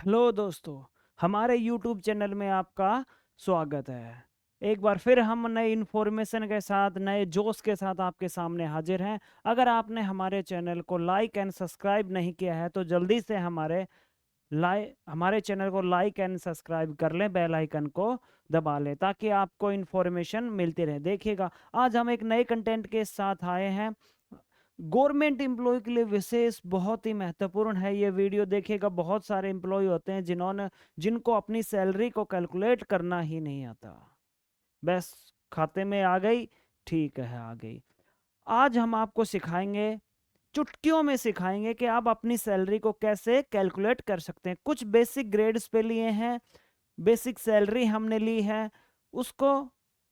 Hello दोस्तों, हमारे YouTube channel में आपका स्वागत है। एक बार फिर हम नए इन्फॉर्मेशन के साथ, नए जोश के साथ आपके सामने हाजिर हैं। अगर आपने हमारे चैनल को लाइक एंड सब्सक्राइब नहीं किया है तो जल्दी से हमारे चैनल को लाइक एंड सब्सक्राइब कर लें, बेल आइकन को दबा लें ताकि आपको इन्फॉर्मेशन मिलती रहे। देखिएगा, आज हम एक नए कंटेंट के साथ आए हैं। गवर्नमेंट एम्प्लॉय के लिए विशेष बहुत ही महत्वपूर्ण है ये वीडियो। देखिएगा, बहुत सारे एम्प्लॉय होते हैं जिनको अपनी सैलरी को कैलकुलेट करना ही नहीं आता। बस खाते में आ गई, ठीक है, आ गई। आज हम आपको सिखाएंगे, चुटकियों में सिखाएंगे कि आप अपनी सैलरी को कैसे कैलकुलेट कर सकते हैं। कुछ बेसिक ग्रेड्स पे लिए हैं, बेसिक सैलरी हमने ली है, उसको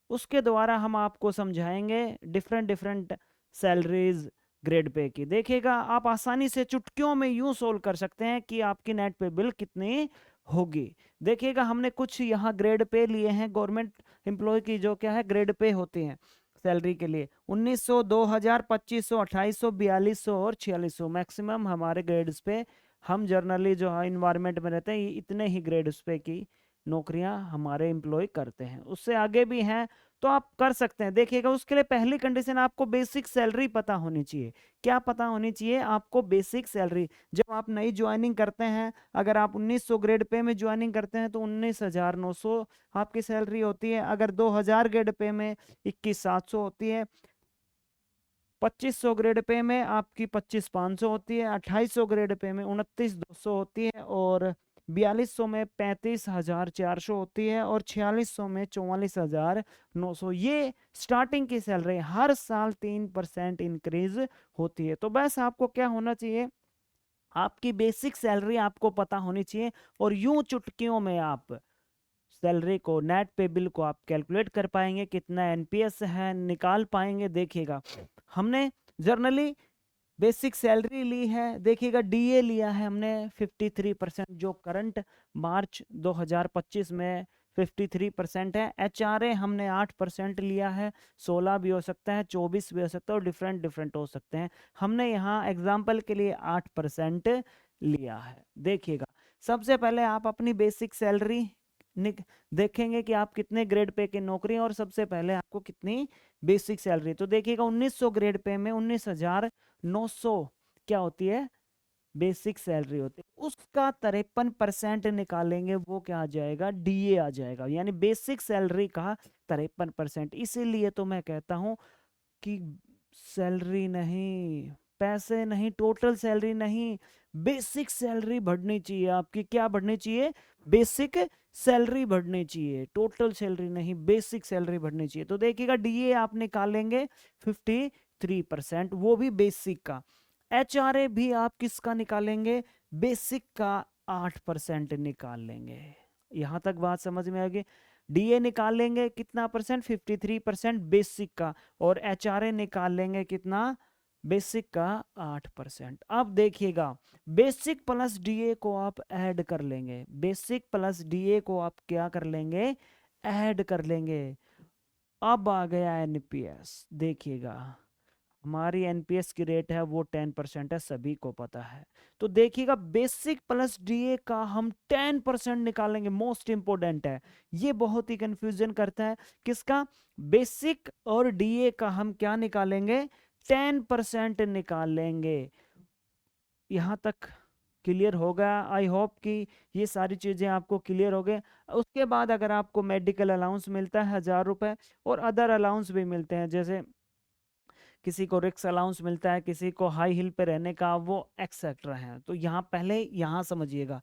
उसके द्वारा हम आपको समझाएंगे different different salaries grade pay की। देखिएगा, आप आसानी से चुटकियों में यूं सोल्व कर सकते हैं कि आपकी नेट पे बिल कितनी होगी। देखिएगा, हमने कुछ यहाँ ग्रेड पे लिए हैं। गवर्नमेंट एम्प्लॉय की जो क्या है ग्रेड पे होती हैं सैलरी के लिए 1900, 2000, 2500, 2800, 4200 और 4600 मैक्सिमम हमारे ग्रेड्स पे। हम जर्नली जो है इन्वायरमेंट में रहते हैं, इतने ही ग्रेड्स पे की नौकरियां हमारे एम्प्लॉय करते हैं। उससे आगे भी हैं तो आप कर सकते हैं। देखिएगा, उसके लिए पहली कंडीशन आपको बेसिक सैलरी पता होनी चाहिए। क्या पता होनी चाहिए? आपको बेसिक सैलरी। जब आप नई ज्वाइनिंग करते हैं, अगर आप 1900 ग्रेड पे में ज्वाइनिंग करते हैं तो 19,900 आपकी सैलरी होती है। अगर 2000 ग्रेड पे में 21,700 होती है। 2500 ग्रेड पे में आपकी 25,500 होती है। 2800 ग्रेड पे में 29,200 होती है। और 4200 में 35,400 होती है। और 4600 में 44,900। ये स्टार्टिंग की सैलरी। हर साल 3% इंक्रीज होती है। तो बस आपको क्या होना चाहिए, आपकी बेसिक सैलरी आपको पता होनी चाहिए। और यूं चुटकियों में आप सैलरी को, नेट पे बिल को आप कैलकुलेट कर पाएंगे, कितना एनपीएस है निकाल पाएंगे। देखिएगा, हमने जर्नली बेसिक सैलरी ली है। देखिएगा, डीए लिया है हमने 53%, जो करंट मार्च 2025 में 53% है। एचआरए हमने 8% लिया है। 16 भी हो सकता है, 24 भी हो सकता है, और डिफरेंट डिफरेंट हो सकते हैं। हमने यहाँ एग्जाम्पल के लिए 8% लिया है। देखिएगा, सबसे पहले आप अपनी बेसिक सैलरी देखेंगे कि आप कितने ग्रेड पे की नौकरी हैं, और सबसे पहले आपको कितनी बेसिक सैलरी। तो देखिएगा, 1900 ग्रेड पे में 19,900 क्या होती है, बेसिक सैलरी होती है। उसका 53% निकालेंगे, वो क्या आ जाएगा, डीए आ जाएगा, यानी बेसिक सैलरी का 53%। इसीलिए तो मैं कहता हूं कि सैलरी नहीं, पैसे नहीं, टोटल सैलरी नहीं, बेसिक सैलरी बढ़नी चाहिए आपकी। क्या बढ़नी चाहिए? बेसिक सैलरी बढ़नी चाहिए, टोटल सैलरी नहीं, बेसिक सैलरी बढ़नी चाहिए। तो देखिएगा, डीए आप निकालेंगे 53%, वो भी बेसिक का। एचआरए भी आप किसका निकालेंगे? बेसिक का 8% निकाल लेंगे। यहां तक बात समझ में आ गई? डीए निकाल लेंगे कितना परसेंट? 53% बेसिक का। और एचआरए निकाल लेंगे कितना? बेसिक का 8%। अब देखिएगा, बेसिक प्लस डीए को आप ऐड कर लेंगे। बेसिक प्लस डीए को आप क्या कर लेंगे? ऐड कर लेंगे। अब आ गया एनपीएस। देखिएगा, हमारी एनपीएस की रेट है वो 10% है, सभी को पता है। तो देखिएगा, बेसिक प्लस डीए का हम 10% निकालेंगे। मोस्ट इंपोर्टेंट है, ये बहुत ही कंफ्यूजन करता है। किसका? बेसिक और डीए का हम क्या निकालेंगे? 10% निकाल लेंगे। यहां तक क्लियर होगा? आई होप कि ये सारी चीजें आपको क्लियर हो गए। उसके बाद अगर आपको मेडिकल अलाउंस मिलता है 1,000 रुपए, और अदर अलाउंस भी मिलते हैं, जैसे किसी को रिक्स अलाउंस मिलता है, किसी को हाई हिल पे रहने का, वो एक्सेट्रा है। तो यहाँ पहले यहाँ समझिएगा,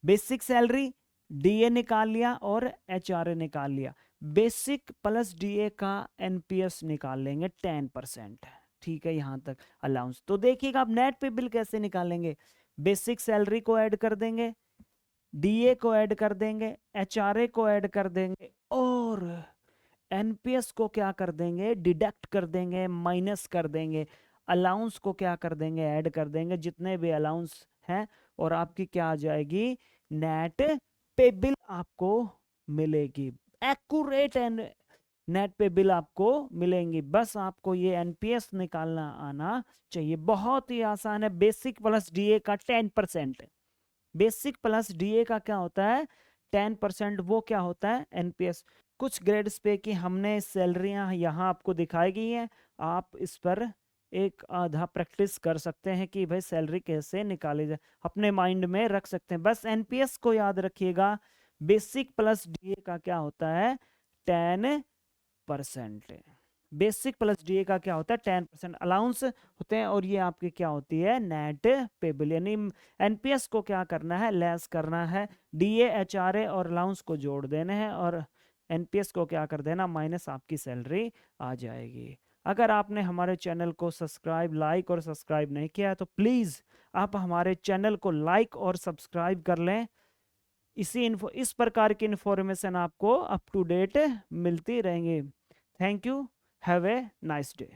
बेसिक सैलरी, डीए निकाल लिया और एचआरए निकाल लिया। बेसिक प्लस डीए का एनपीएस निकाल लेंगे 10%। ठीक है, यहाँ तक अलाउंस। तो देखिएगा, अब नेट पे बिल कैसे निकालेंगे? बेसिक सैलरी को ऐड कर देंगे, डीए को ऐड कर देंगे, एचआरए को ऐड कर देंगे, और एनपीएस को क्या कर देंगे? डिडक्ट कर देंगे, माइनस कर देंगे। अलाउंस को क्या कर देंगे? ऐड कर देंगे, जितने भी अलाउंस हैं। और आपकी क्या आ जाएगी? नेट पे बिल आपको मिलेगी। एक्यूरेट एंड नेट पे बिल आपको मिलेंगी। बस आपको ये एनपीएस निकालना आना चाहिए। बहुत ही आसान है। बेसिक प्लस डीए का 10%। बेसिक प्लस डीए का क्या होता है 10%, वो क्या होता है एनपीएस। कुछ ग्रेड्स पे की हमने सैलरियां यहाँ आपको दिखाई गई हैं, आप इस पर एक आधा प्रैक्टिस कर सकते हैं कि भाई सैलरी कैसे निकाली जाए, अपने माइंड में रख सकते हैं। बस एनपीएस को याद रखिएगा, बेसिक प्लस डीए का क्या होता है 10%। बेसिक प्लस डीए का क्या होता है 10% अलाउंस होते हैं, और ये आपकी क्या होती है नेट पेबल, यानी एनपीएस को क्या करना है लेस करना है, डीए एचआरए और अलाउंस को जोड़ देने हैं, और एनपीएस को क्या कर देना माइनस आपकी सैलरी आ जाएगी। अगर आपने हमारे चैनल को सब्सक्राइब लाइक और सब्सक्राइब नहीं किया तो प्लीज़ आप हमारे चैनल को लाइक और सब्सक्राइब कर लें। इस प्रकार की इंफॉर्मेशन आपको अप टू डेट मिलती रहेंगी। Thank you, have a nice day.